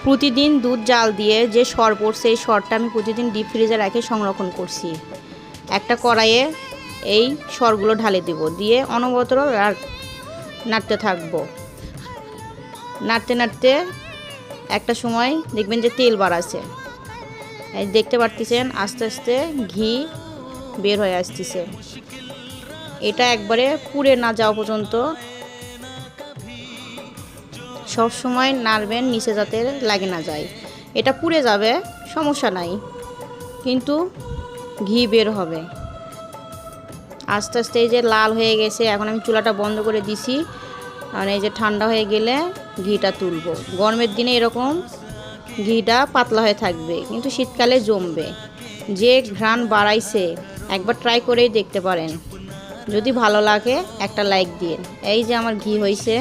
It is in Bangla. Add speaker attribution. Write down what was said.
Speaker 1: প্রতিদিন দুধ জাল দিয়ে যে সর পড়ছে এই সরটা আমি প্রতিদিন ডিপ ফ্রিজে রেখে সংরক্ষণ করছি। একটা কড়াইয়ে এই সরগুলো ঢালে দিব, দিয়ে অনবরত নাড়তে থাকবো। নাড়তে নাড়তে একটা সময় দেখবেন যে তেল বাড়াচ্ছে। এই দেখতে পারতেছেন আস্তে আস্তে ঘি বের হয়ে আসতেছে। এটা একবারে পুড়ে না যাওয়া পর্যন্ত সব সময় নাড়বেন, নিচে যাতে লাগে না যায়। এটা পুড়ে যাবে সমস্যা নাই, কিন্তু ঘি বের হবে। আস্তে আস্তে এই যে লাল হয়ে গেছে, এখন আমি চুলাটা বন্ধ করে দিছি। আর এই যে ঠান্ডা হয়ে গেলে ঘিটা তুলবো। গরমের দিনে এরকম ঘিটা পাতলা হয়ে থাকবে, কিন্তু শীতকালে জমবে। যে ঘ্রাণ বাড়াইছে একবার ট্রাই করেই দেখতে পারেন। যদি ভালো লাগে একটা লাইক দিন। এই যে আমার ঘি হয়েছে।